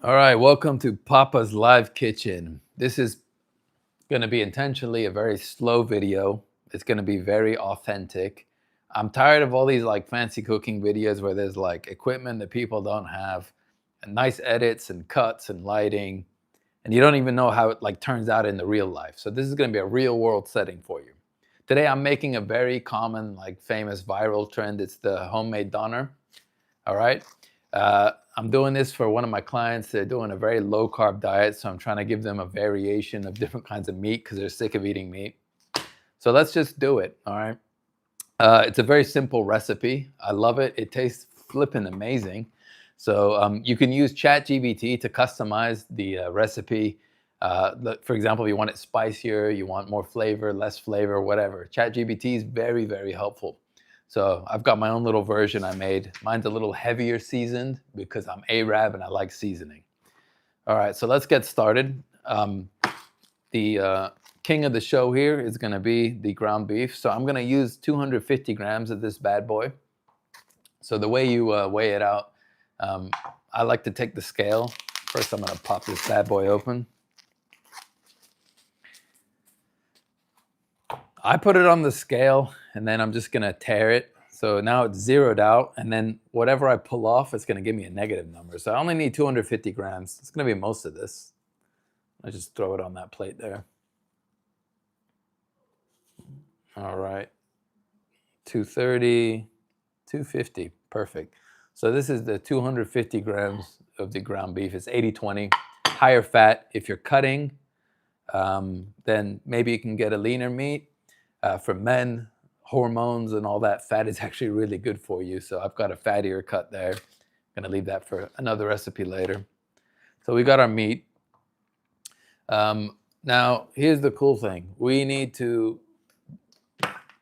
All right, welcome to Papa's Live Kitchen. This is going to be intentionally a very slow video. It's going to be very authentic. I'm tired of all these like fancy cooking videos where there's like equipment that people don't have and nice edits and cuts and lighting, and you don't even know how it like turns out in the real life. So this is going to be a real world setting for you. Today I'm making a very common, like famous viral trend. It's the homemade doner. All right. I'm doing this for one of my clients. They're doing a very low carb diet, so I'm trying to give them a variation of different kinds of meat because they're sick of eating meat. So let's just do it, all right? It's a very simple recipe. I love it. It tastes flipping amazing. So you can use ChatGPT to customize the recipe. For example, if you want it spicier, you want more flavor, less flavor, whatever. ChatGPT is very, very helpful. So I've got my own little version I made. Mine's a little heavier seasoned because I'm Arab and I like seasoning. All right, so let's get started. The king of the show here is gonna be the ground beef. So I'm gonna use 250 grams of this bad boy. So the way you weigh it out, I like to take the scale. First, I'm gonna pop this bad boy open. I put it on the scale and then I'm just gonna tear it. So now it's zeroed out, and then whatever I pull off, it's gonna give me a negative number. So I only need 250 grams. It's gonna be most of this. I just throw it on that plate there. All right, 230, 250, perfect. So this is the 250 grams of the ground beef. It's 80-20, higher fat. If you're cutting, then maybe you can get a leaner meat. For men, hormones and all that, fat is actually really good for you. So I've got a fattier cut there. I'm gonna leave that for another recipe later. So we got our meat. Now, here's the cool thing. We need to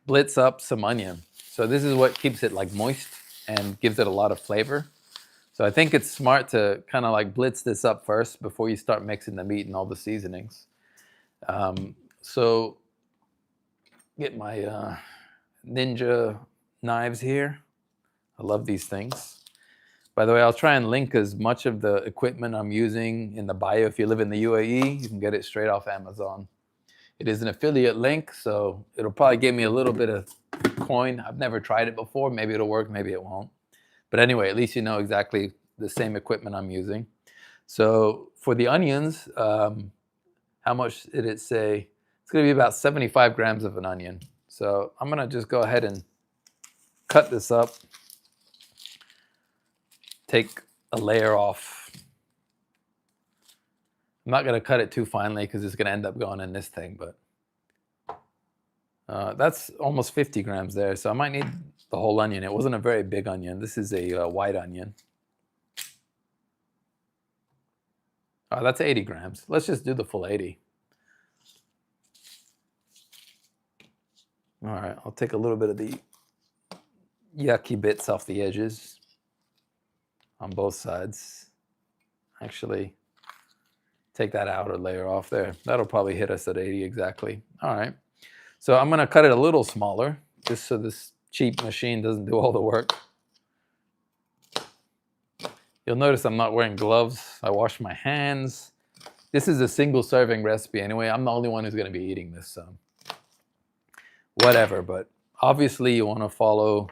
blitz up some onion. So this is what keeps it like moist and gives it a lot of flavor. So I think it's smart to kind of like blitz this up first before you start mixing the meat and all the seasonings. So get my Ninja knives here. I love these things. By the way, I'll try and link as much of the equipment I'm using in the bio. If you live in the UAE, you can get it straight off Amazon. It is an affiliate link, so it'll probably give me a little bit of coin. I've never tried it before. Maybe it'll work, maybe it won't. But anyway, at least you know exactly the same equipment I'm using. So for the onions, how much did it say? It's gonna be about 75 grams of an onion. So I'm gonna just go ahead and cut this up. Take a layer off. I'm not gonna cut it too finely because it's gonna end up going in this thing, but that's almost 50 grams there. So I might need the whole onion. It wasn't a very big onion. This is a white onion. Oh, that's 80 grams. Let's just do the full 80. All right, I'll take a little bit of the yucky bits off the edges on both sides. Actually, take that outer layer off there. That'll probably hit us at 80 exactly. All right, so I'm gonna cut it a little smaller just so this cheap machine doesn't do all the work. You'll notice I'm not wearing gloves. I wash my hands. This is a single serving recipe anyway. I'm the only one who's gonna be eating this, so whatever, but obviously you want to follow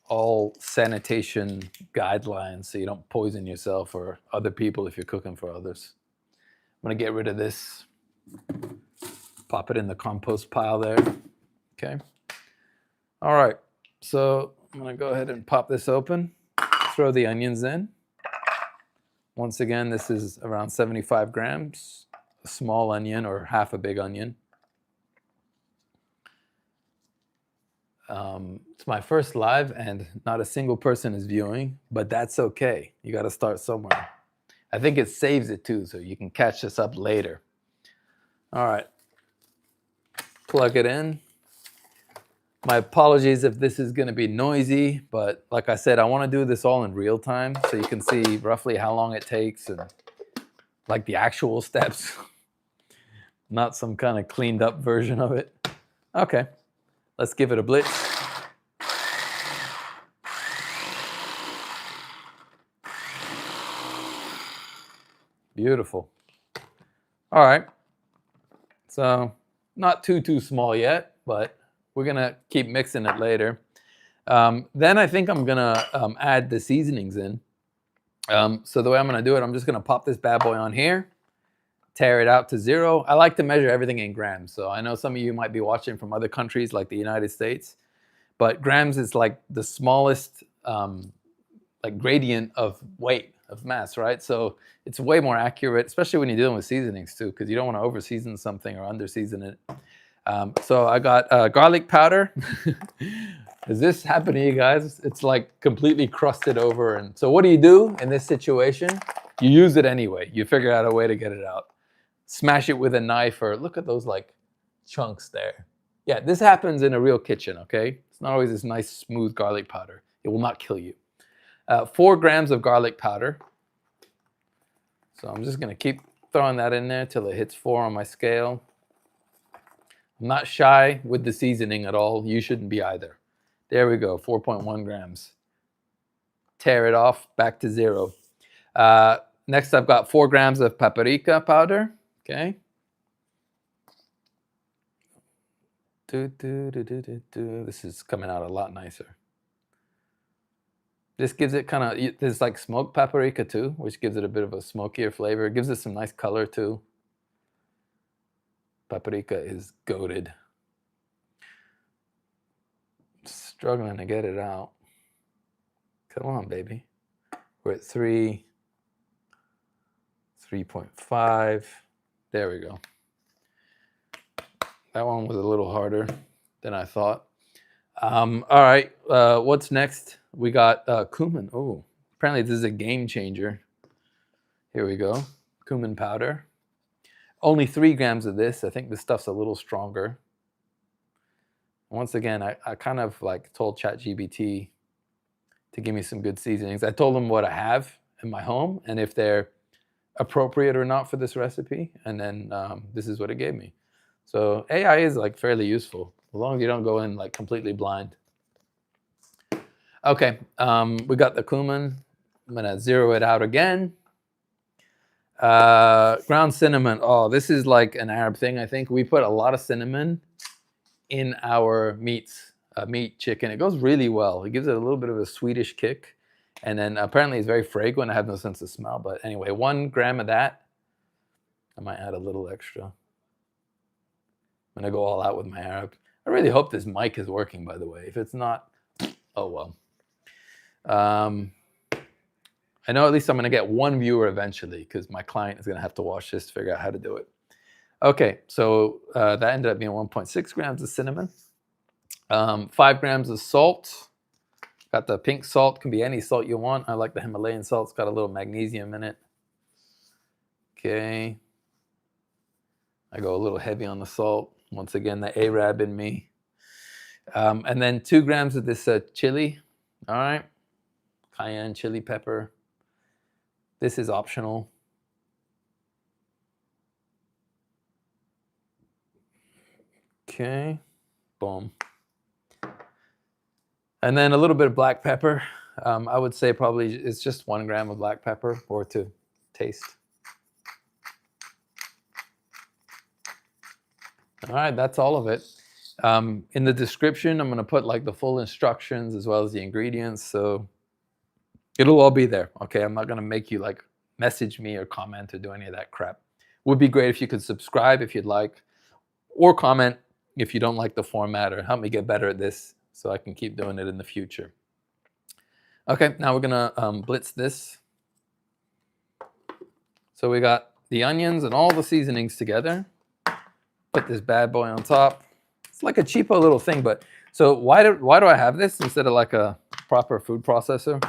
all sanitation guidelines so you don't poison yourself or other people if you're cooking for others. I'm going to get rid of this, pop it in the compost pile there. Okay. All right, so I'm going to go ahead and pop this open, throw the onions in. Once again, this is around 75 grams, a small onion or half a big onion. It's my first live and not a single person is viewing, but that's okay. You got to start somewhere. I think it saves it too, so you can catch this up later. All right, plug it in. My apologies if this is going to be noisy, but like I said, I want to do this all in real time so you can see roughly how long it takes and like the actual steps, not some kind of cleaned up version of it. Okay. Let's give it a blitz. Beautiful. All right. So not too small yet, but we're gonna keep mixing it later. Then I think I'm gonna add the seasonings in. So the way I'm gonna do it, I'm just gonna pop this bad boy on here, tear it out to 0. I like to measure everything in grams. So I know some of you might be watching from other countries like the United States, but grams is like the smallest like gradient of weight, of mass, right? So it's way more accurate, especially when you're dealing with seasonings too, because you don't want to over season something or under season it. So I got garlic powder. Does this happen to you guys? It's like completely crusted over. And so what do you do in this situation? You use it anyway. You figure out a way to get it out. Smash it with a knife, or look at those like chunks there. Yeah, this happens in a real kitchen, okay? It's not always this nice smooth garlic powder. It will not kill you. 4 grams of garlic powder. So I'm just gonna keep throwing that in there till it hits 4 on my scale. I'm not shy with the seasoning at all. You shouldn't be either. There we go, 4.1 grams. Tear it off, back to 0. Next I've got 4 grams of paprika powder, okay? This is coming out a lot nicer. This gives it kind of, there's like smoked paprika too, which gives it a bit of a smokier flavor. It gives it some nice color too. Paprika is goated. Struggling to get it out. Come on, baby. We're at 3, 3.5. There we go. That one was a little harder than I thought. All right, what's next? We got cumin. Oh, apparently this is a game changer. Here we go, cumin powder. Only 3 grams of this. I think this stuff's a little stronger. Once again, I kind of like told ChatGPT to give me some good seasonings. I told them what I have in my home and if they're appropriate or not for this recipe, and then this is what it gave me. So AI is like fairly useful, as long as you don't go in like completely blind. Okay, we got the cumin. I'm gonna zero it out again. Ground cinnamon. Oh, this is like an Arab thing, I think. We put a lot of cinnamon in our meats, meat, chicken. It goes really well. It gives it a little bit of a sweetish kick. And then apparently it's very fragrant. I have no sense of smell, but anyway, 1 gram of that. I might add a little extra. I'm gonna go all out with my Arab. I really hope this mic is working, by the way. If it's not, oh well. I know at least I'm gonna get 1 viewer eventually because my client is gonna have to watch this to figure out how to do it. Okay, so that ended up being 1.6 grams of cinnamon. 5 grams of salt. Got the pink salt, can be any salt you want. I like the Himalayan salt, it's got a little magnesium in it. Okay. I go a little heavy on the salt. Once again, the Arab in me. And then 2 grams of this chili. All right. Cayenne chili pepper. This is optional. Okay. Boom. And then a little bit of black pepper. I would say probably it's just 1 gram of black pepper or to taste. All right, that's all of it. In the description, I'm going to put like the full instructions as well as the ingredients. So it'll all be there. Okay, I'm not going to make you like message me or comment or do any of that crap. Would be great if you could subscribe if you'd like, or comment if you don't like the format, or help me get better at this so I can keep doing it in the future. Okay, now we're going to blitz this. So we got the onions and all the seasonings together. Put this bad boy on top. It's like a cheapo little thing, but so why do I have this instead of like a proper food processor?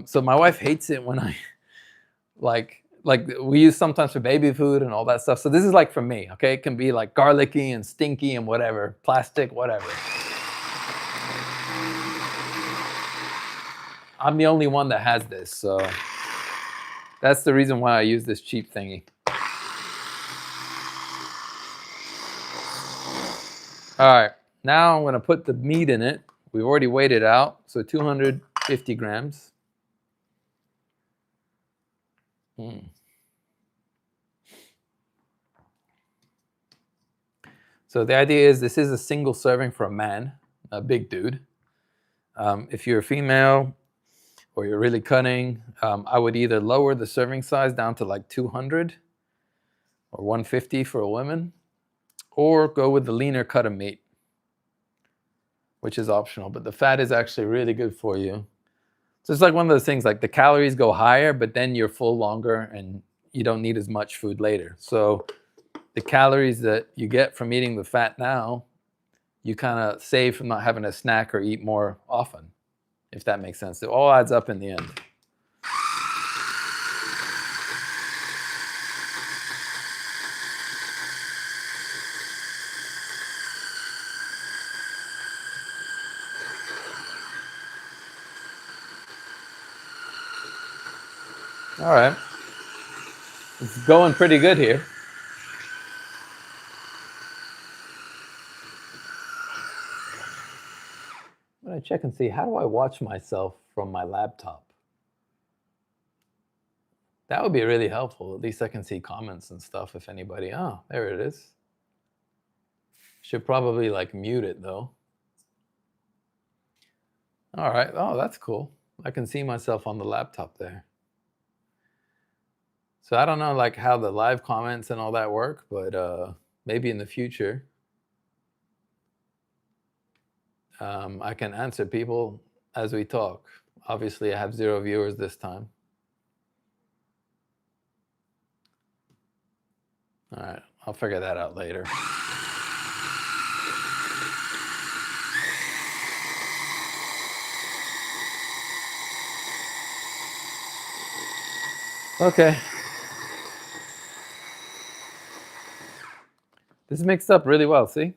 So my wife hates it when I like we use sometimes for baby food and all that stuff. So this is like for me, okay? It can be like garlicky and stinky and whatever, plastic, whatever. I'm the only one that has this, so that's the reason why I use this cheap thingy. All right, now I'm gonna put the meat in it. We've already weighed it out, so 250 grams. So the idea is this is a single serving for a man, a big dude. If you're a female or you're really cutting, I would either lower the serving size down to like 200 or 150 for a woman, or go with the leaner cut of meat, which is optional, but the fat is actually really good for you. So it's like one of those things, like the calories go higher, but then you're full longer and you don't need as much food later. So the calories that you get from eating the fat now, you kind of save from not having to snack or eat more often, if that makes sense. It all adds up in the end. All right. It's going pretty good here. I'm going to check and see, how do I watch myself from my laptop? That would be really helpful. At least I can see comments and stuff if anybody, oh, there it is. Should probably like mute it though. All right, oh, that's cool. I can see myself on the laptop there. So I don't know like how the live comments and all that work, but maybe in the future, I can answer people as we talk. Obviously I have 0 viewers this time. All right, I'll figure that out later. Okay. This mixed up really well, see?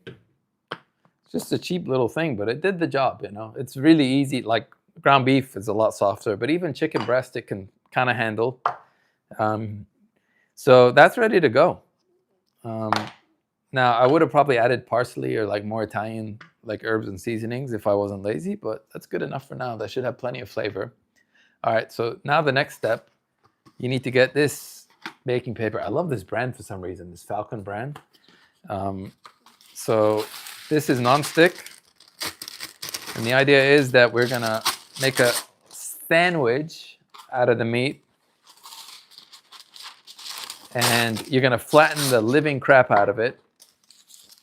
It's just a cheap little thing, but it did the job, you know? It's really easy, like ground beef is a lot softer, but even chicken breast it can kind of handle. So that's ready to go. Now I would have probably added parsley or like more Italian like herbs and seasonings if I wasn't lazy, but that's good enough for now. That should have plenty of flavor. All right, so now the next step, you need to get this baking paper. I love this brand for some reason, this Falcon brand. So this is non-stick, and the idea is that we're gonna make a sandwich out of the meat, and you're gonna flatten the living crap out of it.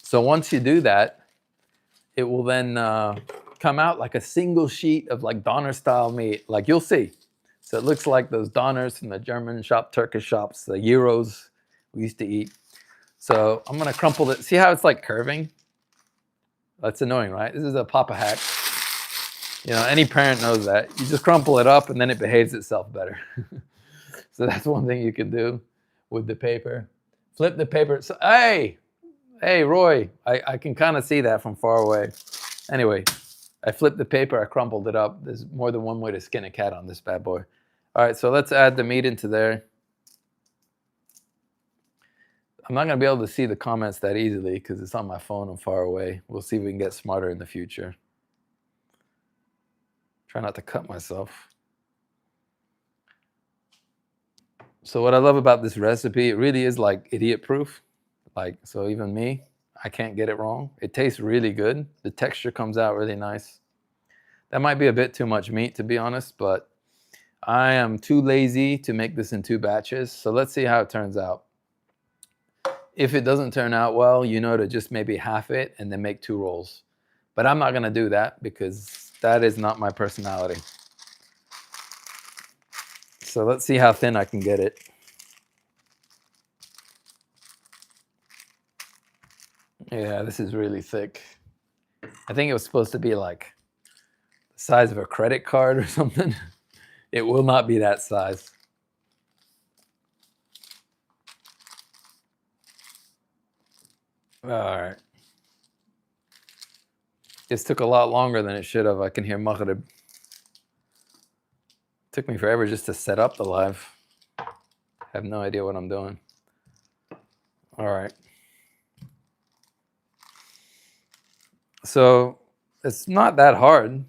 So once you do that, it will then come out like a single sheet of like doner style meat, like you'll see. So it looks like those doners from the German shop, Turkish shops, the gyros we used to eat. So I'm gonna crumple it. See how it's like curving? That's annoying, right? This is a Papa hack. You know, any parent knows that. You just crumple it up and then it behaves itself better. So that's one thing you can do with the paper. Flip the paper. So, hey, Roy, I can kind of see that from far away. Anyway, I flipped the paper, I crumpled it up. There's more than one way to skin a cat on this bad boy. All right, so let's add the meat into there. I'm not gonna be able to see the comments that easily because it's on my phone and far away. We'll see if we can get smarter in the future. Try not to cut myself. So what I love about this recipe, it really is like idiot proof. Like, so even me, I can't get it wrong. It tastes really good. The texture comes out really nice. That might be a bit too much meat, to be honest, but I am too lazy to make this in 2 batches. So let's see how it turns out. If it doesn't turn out well, you know to just maybe half it and then make 2 rolls. But I'm not gonna do that because that is not my personality. So let's see how thin I can get it. Yeah, this is really thick. I think it was supposed to be like the size of a credit card or something. It will not be that size. All right. This took a lot longer than it should have. I can hear Maghrib. Took me forever just to set up the live. I have no idea what I'm doing. All right. So it's not that hard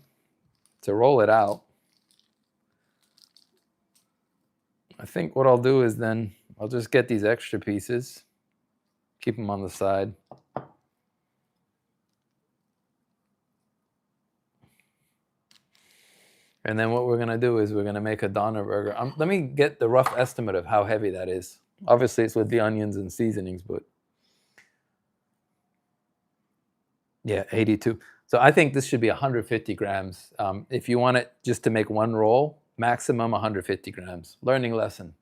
to roll it out. I think what I'll do is then I'll just get these extra pieces, keep them on the side. And then what we're gonna do is we're gonna make a doner burger. Let me get the rough estimate of how heavy that is. Obviously it's with the onions and seasonings, but yeah, 82. So I think this should be 150 grams. If you want it just to make one roll, maximum 150 grams. Learning lesson.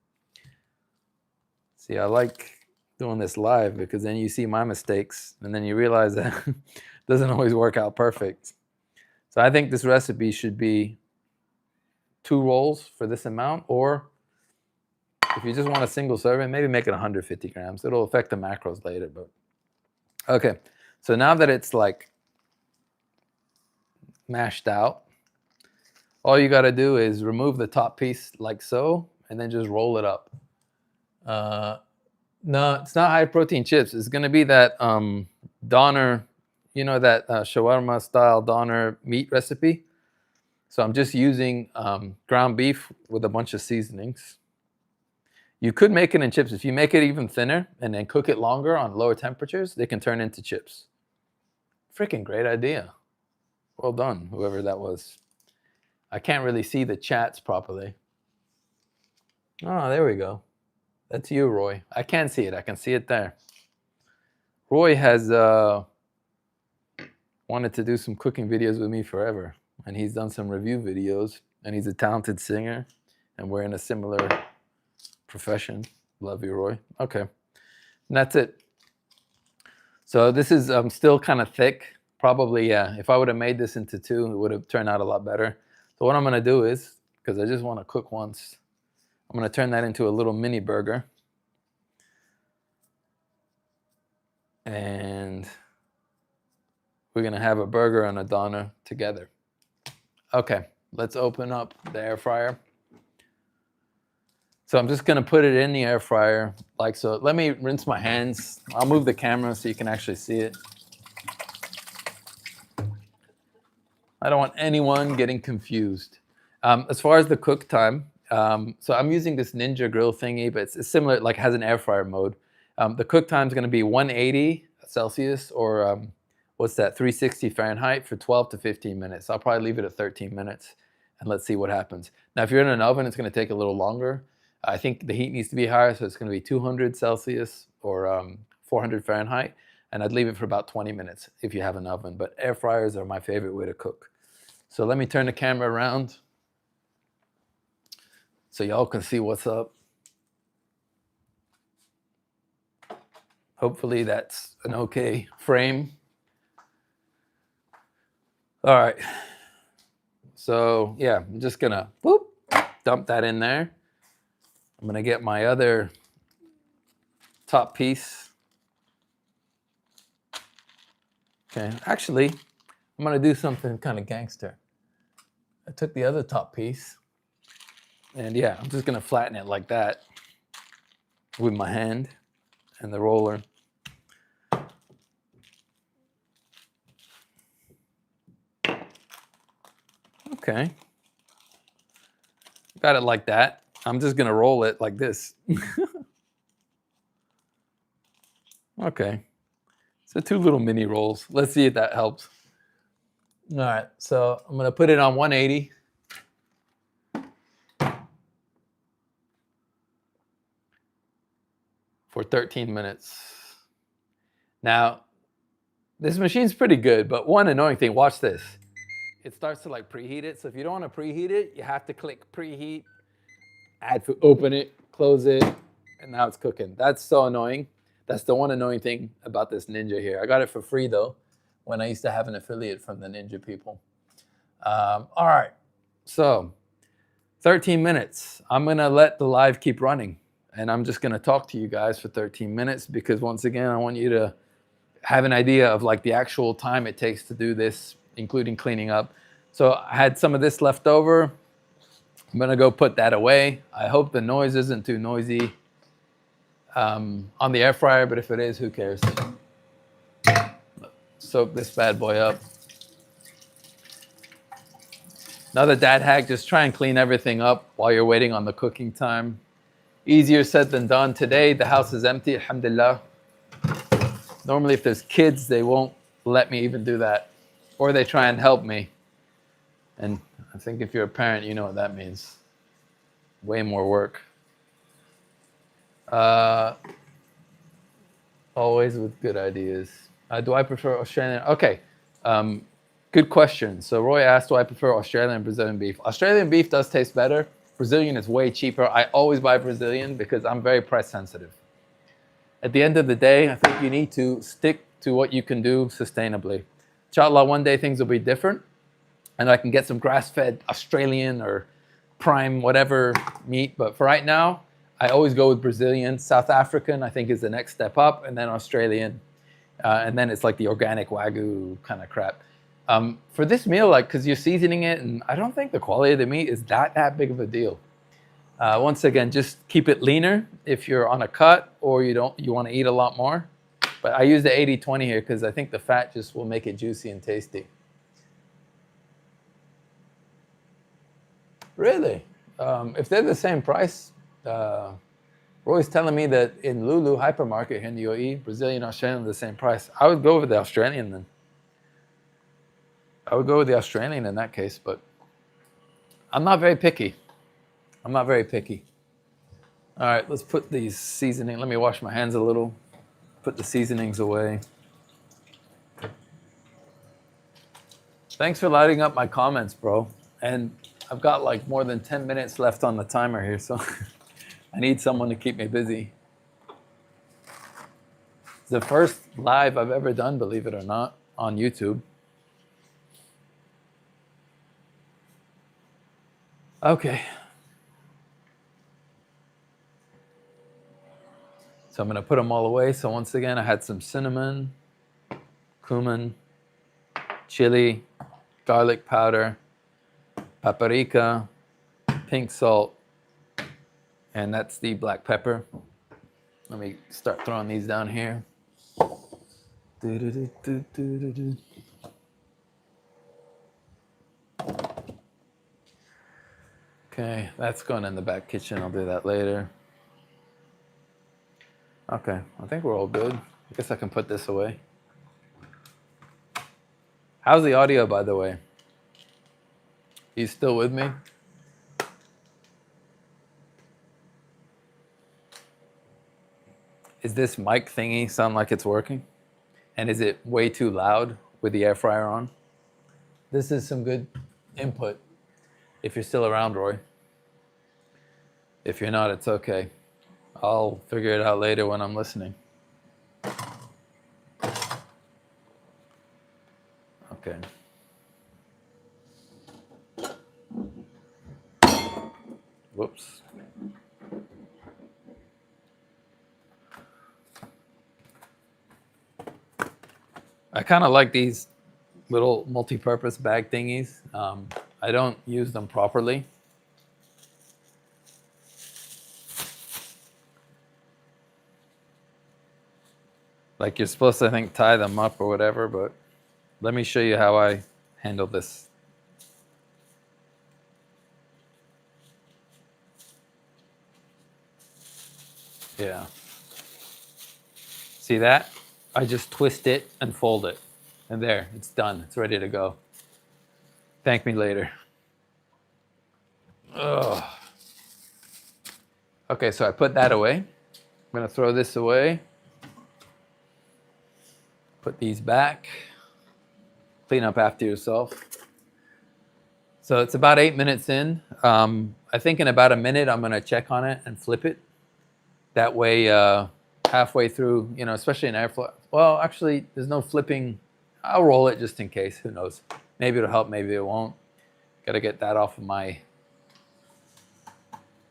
See, I like doing this live because then you see my mistakes and then you realize that it doesn't always work out perfect. So I think this recipe should be 2 rolls for this amount, or if you just want a single serving, maybe make it 150 grams. It'll affect the macros later, but okay. So now that it's like mashed out, all you got to do is remove the top piece like so, and then just roll it up. No, it's not high protein chips. It's going to be that doner, you know, that shawarma style doner meat recipe. So I'm just using ground beef with a bunch of seasonings. You could make it in chips. If you make it even thinner and then cook it longer on lower temperatures, they can turn into chips. Freaking great idea. Well done, whoever that was. I can't really see the chats properly. Oh, there we go. That's you, Roy. I can see it. I can see it there. Roy has wanted to do some cooking videos with me forever. And he's done some review videos. And he's a talented singer. And we're in a similar profession. Love you, Roy. Okay. And that's it. So this is still kind of thick. Probably, yeah. If I would have made this into 2, it would have turned out a lot better. So what I'm going to do is, because I just want to cook once, I'm going to turn that into a little mini burger. And we're going to have a burger and a doner together. Okay, let's open up the air fryer. So I'm just going to put it in the air fryer like so. Let me rinse my hands. I'll move the camera so you can actually see it. I don't want anyone getting confused. As far as the cook time, so I'm using this Ninja grill thingy, but it's similar, like has an air fryer mode. The cook time is going to be 180 Celsius or what's that, 360 Fahrenheit for 12 to 15 minutes. I'll probably leave it at 13 minutes and let's see what happens. Now, if you're in an oven, it's going to take a little longer. I think the heat needs to be higher, so it's going to be 200 Celsius or 400 Fahrenheit, and I'd leave it for about 20 minutes if you have an oven. But air fryers are my favorite way to cook. So let me turn the camera around so y'all can see what's up. Hopefully that's an okay frame. All right. So yeah, I'm just gonna dump that in there. I'm gonna get my other top piece. Okay, actually, I'm gonna do something kind of gangster. I took the other top piece, and yeah, I'm just gonna flatten it like that with my hand and the roller. Okay, got it like that. I'm just gonna roll it like this. Okay, so 2 little mini rolls. Let's see if that helps. All right, so I'm gonna put it on 180. For 13 minutes. Now, this machine's pretty good, but one annoying thing, watch this. It starts to like preheat it. So if you don't want to preheat it, you have to click preheat, add food, open it, close it, and now it's cooking. That's so annoying. That's the one annoying thing about this Ninja here. I got it for free though, when I used to have an affiliate from the Ninja people. All right, so 13 minutes. I'm gonna let the live keep running. And I'm just gonna talk to you guys for 13 minutes because once again, I want you to have an idea of like the actual time it takes to do this, including cleaning up. So I had some of this left over. I'm gonna go put that away. I hope the noise isn't too noisy on the air fryer, but if it is, who cares? Soak this bad boy up. Another dad hack, just try and clean everything up while you're waiting on the cooking time. Easier said than done. Today, the house is empty, alhamdulillah. Normally, if there's kids, they won't let me even do that. Or they try and help me. And I think if you're a parent, you know what that means. Way more work. Always with good ideas. Do I prefer Australian? Okay. Good question. So Roy asked, do I prefer Australian and Brazilian beef? Australian beef does taste better. Brazilian is way cheaper. I always buy Brazilian because I'm very price sensitive. At the end of the day, I think you need to stick to what you can do sustainably. Inshallah, one day things will be different and I can get some grass-fed Australian or prime whatever meat. But for right now, I always go with Brazilian. South African, I think, is the next step up, and then Australian. And then it's like the organic Wagyu kind of crap. For this meal, like, because you're seasoning it, and I don't think the quality of the meat is that big of a deal. Once again, just keep it leaner if you're on a cut or you want to eat a lot more. But I use the 80-20 here because I think the fat just will make it juicy and tasty. Really? If they're the same price, Roy's telling me that in Lulu hypermarket here in the UAE, Brazilian and Australian are the same price. I would go with the Australian then. I would go with the Australian in that case, but I'm not very picky. I'm not very picky. All right, let's put these seasoning. Let me wash my hands a little. Put the seasonings away. Thanks for lighting up my comments, bro. And I've got like more than 10 minutes left on the timer here, so I need someone to keep me busy. It's the first live I've ever done, believe it or not, on YouTube. Okay. So I'm going to put them all away. So once again, I had some cinnamon, cumin, chili, garlic powder, paprika, pink salt, and that's the black pepper. Let me start throwing these down here. Okay, that's going in the back kitchen. I'll do that later. Okay, I think we're all good. I guess I can put this away. How's the audio, by the way? You still with me? Is this mic thingy sound like it's working? And is it way too loud with the air fryer on? This is some good input if you're still around, Roy. If you're not, it's okay. I'll figure it out later when I'm listening. Okay. Whoops. I kind of like these little multi-purpose bag thingies. I don't use them properly. Like you're supposed to, I think, tie them up or whatever, but let me show you how I handle this. Yeah. See that? I just twist it and fold it. And there, it's done. It's ready to go. Thank me later. Ugh. Okay, so I put that away. I'm going to throw this away. Put these back. Clean up after yourself. So it's about 8 minutes in. I think in about a minute, I'm going to check on it and flip it. That way, halfway through, you know, especially in airflow. Well, actually, there's no flipping. I'll roll it just in case. Who knows? Maybe it'll help. Maybe it won't. Got to get that off of my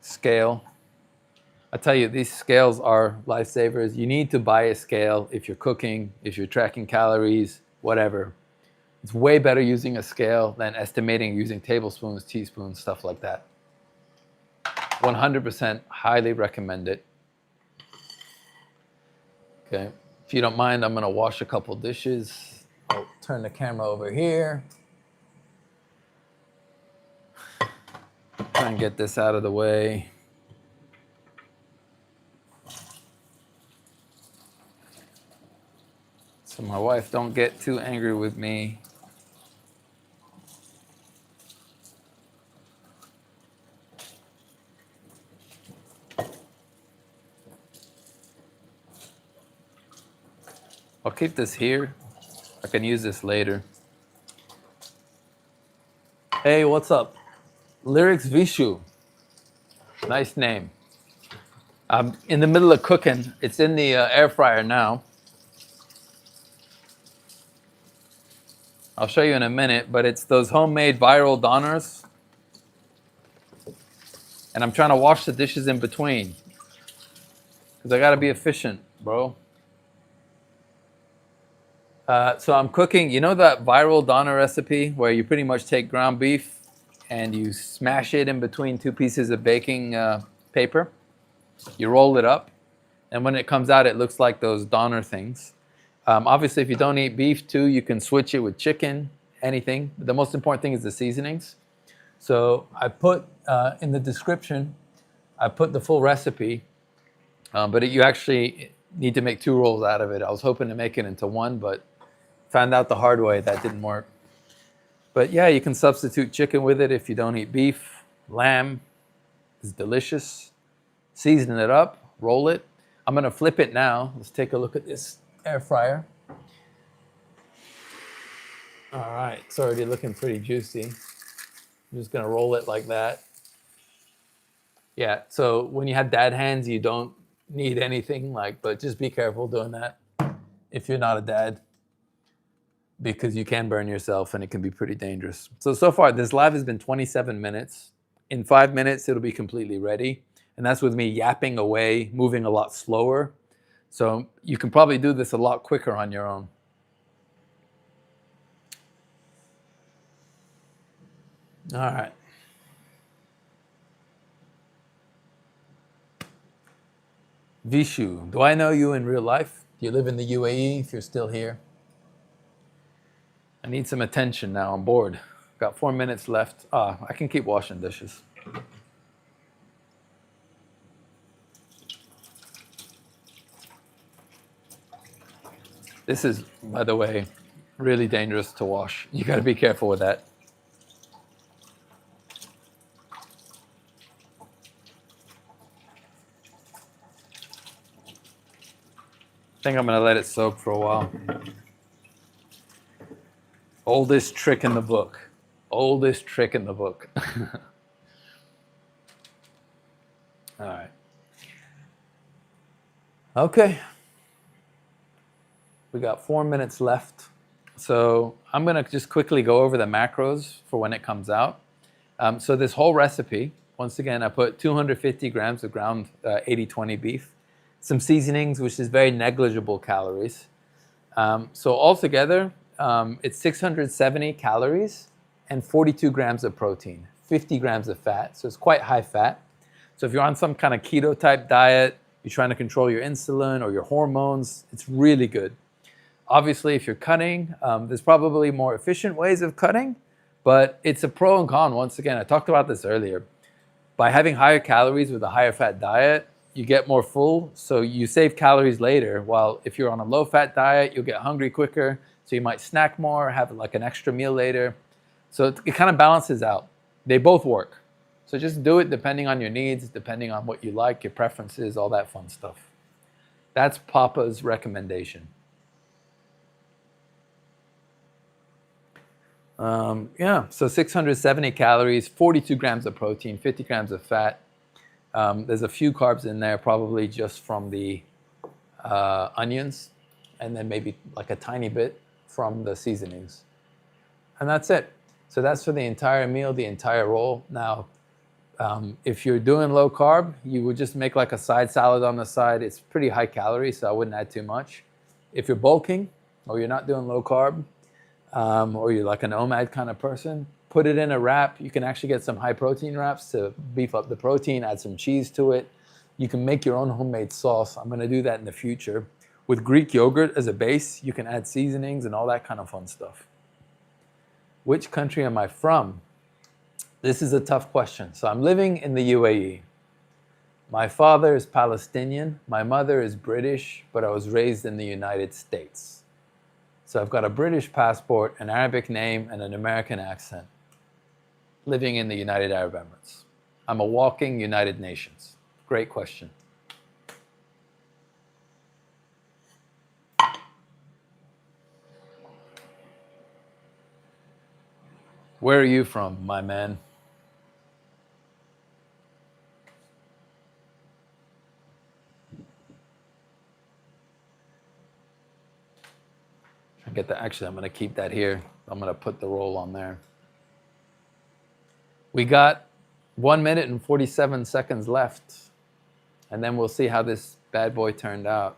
scale. I tell you, these scales are lifesavers. You need to buy a scale if you're cooking, if you're tracking calories, whatever. It's way better using a scale than estimating using tablespoons, teaspoons, stuff like that. 100% highly recommend it. Okay, if you don't mind, I'm gonna wash a couple dishes. I'll turn the camera over here. Try and get this out of the way. So my wife don't get too angry with me. I'll keep this here. I can use this later. Hey, what's up? Lyrics Vishu. Nice name. I'm in the middle of cooking. It's in the air fryer now. I'll show you in a minute, but it's those homemade viral doners. And I'm trying to wash the dishes in between. Because I got to be efficient, bro. So I'm cooking, you know that viral doner recipe where you pretty much take ground beef and you smash it in between two pieces of baking paper. You roll it up, and when it comes out, it looks like those doner things. Obviously, if you don't eat beef too, you can switch it with chicken, anything. The most important thing is the seasonings. So I put in the description, I put the full recipe, but you actually need to make 2 rolls out of it. I was hoping to make it into one, but found out the hard way that didn't work. But yeah, you can substitute chicken with it if you don't eat beef. Lamb is delicious. Season it up, roll it. I'm gonna flip it now. Let's take a look at this air fryer. All right, it's already looking pretty juicy. I'm just gonna roll it like that. Yeah, so when you have dad hands, you don't need anything but just be careful doing that if you're not a dad, because you can burn yourself and it can be pretty dangerous. So far, this live has been 27 minutes. In 5 minutes, it'll be completely ready. And that's with me yapping away, moving a lot slower. So you can probably do this a lot quicker on your own. All right. Vishu, do I know you in real life? Do you live in the UAE if you're still here? I need some attention now. I'm bored. Got 4 minutes left. I can keep washing dishes. This is, by the way, really dangerous to wash. You got to be careful with that. I think I'm going to let it soak for a while. Oldest trick in the book. Oldest trick in the book. All right. Okay. We got 4 minutes left. So I'm going to just quickly go over the macros for when it comes out. So this whole recipe, once again, I put 250 grams of ground 80-20 beef, some seasonings, which is very negligible calories. So altogether, it's 670 calories and 42 grams of protein, 50 grams of fat. So it's quite high fat. So if you're on some kind of keto type diet, you're trying to control your insulin or your hormones, it's really good. Obviously, if you're cutting, there's probably more efficient ways of cutting, but it's a pro and con. Once again, I talked about this earlier. By having higher calories with a higher fat diet, you get more full, so you save calories later, while if you're on a low fat diet, you'll get hungry quicker, so you might snack more, have like an extra meal later. So it kind of balances out. They both work. So just do it depending on your needs, depending on what you like, your preferences, all that fun stuff. That's Papa's recommendation. So 670 calories, 42 grams of protein, 50 grams of fat. There's a few carbs in there, probably just from the onions, and then maybe like a tiny bit from the seasonings. And that's it. So that's for the entire meal, the entire roll. Now, if you're doing low carb, you would just make like a side salad on the side. It's pretty high calorie, so I wouldn't add too much. If you're bulking or you're not doing low carb, or you're like an OMAD kind of person, put it in a wrap. You can actually get some high protein wraps to beef up the protein, add some cheese to it. You can make your own homemade sauce. I'm gonna do that in the future. With Greek yogurt as a base, you can add seasonings and all that kind of fun stuff. Which country am I from? This is a tough question. So I'm living in the UAE. My father is Palestinian, my mother is British, but I was raised in the United States. So I've got a British passport, an Arabic name, and an American accent, living in the United Arab Emirates. I'm a walking United Nations. Great question. Where are you from, my man? Get that. Actually, I'm going to keep that here. I'm going to put the roll on there. We got 1 minute and 47 seconds left. And then we'll see how this bad boy turned out.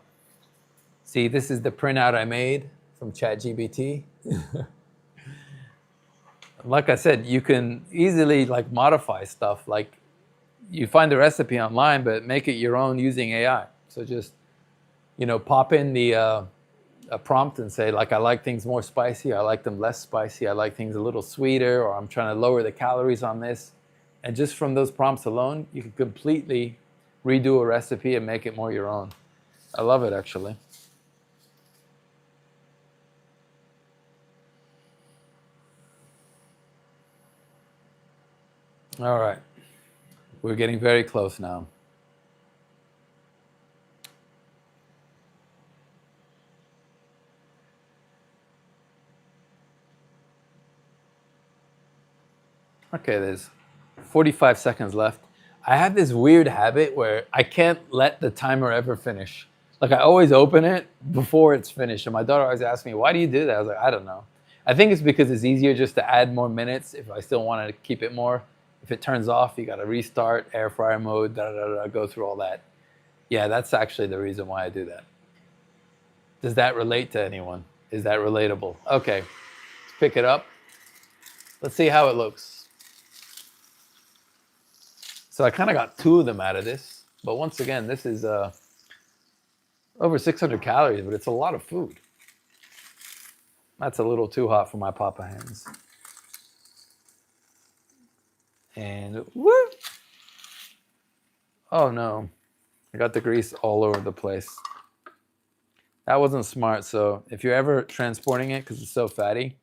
See, this is the printout I made from ChatGPT. Like I said, you can easily like modify stuff. Like you find the recipe online, but make it your own using AI. So just, pop in the a prompt and say, like, I like things more spicy, I like them less spicy, I like things a little sweeter, or I'm trying to lower the calories on this. And just from those prompts alone, you can completely redo a recipe and make it more your own. I love it, actually. All right. We're getting very close now. Okay, there's 45 seconds left. I have this weird habit where I can't let the timer ever finish. Like I always open it before it's finished. And my daughter always asks me, why do you do that? I was like, I don't know. I think it's because it's easier just to add more minutes if I still want to keep it more. If it turns off, you got to restart, air fryer mode, go through all that. Yeah, that's actually the reason why I do that. Does that relate to anyone? Is that relatable? Okay, let's pick it up. Let's see how it looks. So I kind of got 2 of them out of this. But once again, this is over 600 calories, but it's a lot of food. That's a little too hot for my Papa hands. And whoop! Oh no, I got the grease all over the place. That wasn't smart. So if you're ever transporting it, because it's so fatty,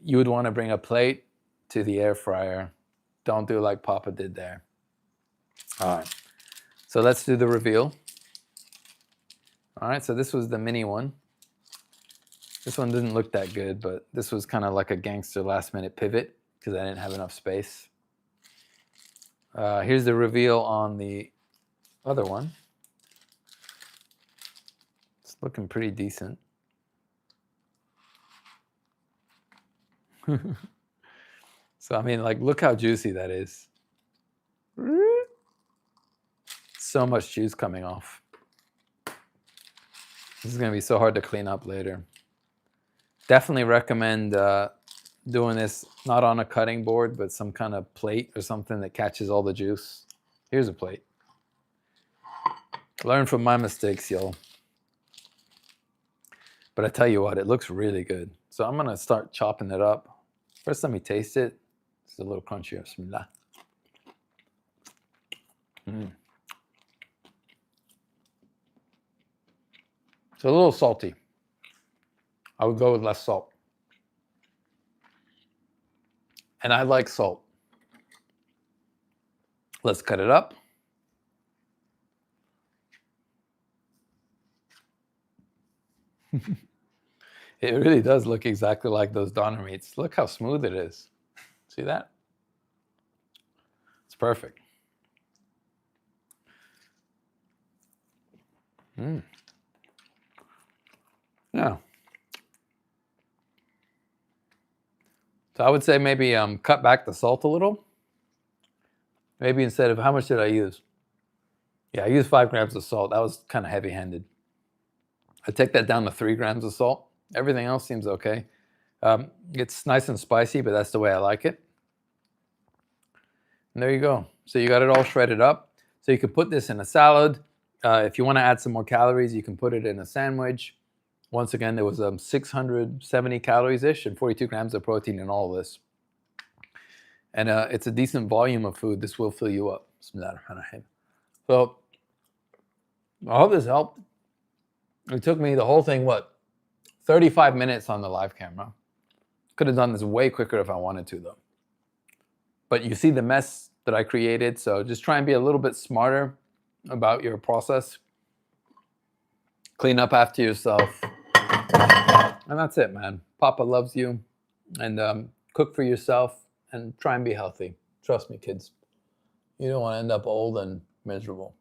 you would want to bring a plate to the air fryer. Don't do like Papa did there. All right, so let's do the reveal. All right, so this was the mini one. This one didn't look that good, but this was kind of like a gangster last minute pivot because I didn't have enough space. Here's the reveal on the other one. It's looking pretty decent. So, I mean, like, look how juicy that is. So much juice coming off. This is going to be so hard to clean up later. Definitely recommend doing this not on a cutting board, but some kind of plate or something that catches all the juice. Here's a plate. Learn from my mistakes, y'all. But I tell you what, it looks really good. So I'm going to start chopping it up. First, let me taste it. It's a little crunchier. Bismillah. It's a little salty. I would go with less salt. And I like salt. Let's cut it up. It really does look exactly like those doner meats. Look how smooth it is. See that? It's perfect. Yeah. So I would say maybe cut back the salt a little. Maybe instead of, how much did I use? Yeah, I used 5 grams of salt. That was kind of heavy-handed. I take that down to 3 grams of salt. Everything else seems okay. It's nice and spicy, but that's the way I like it. And there you go. So you got it all shredded up. So you could put this in a salad. If you want to add some more calories, you can put it in a sandwich. Once again, there was 670 calories-ish and 42 grams of protein in all of this. And it's a decent volume of food. This will fill you up. So I hope this helped. It took me the whole thing, 35 minutes on the live camera. Could have done this way quicker if I wanted to, though. But you see the mess that I created, so just try and be a little bit smarter about your process. Clean up after yourself. And that's it, man. Papa loves you. And Cook for yourself and try and be healthy. Trust me, kids. You don't want to end up old and miserable.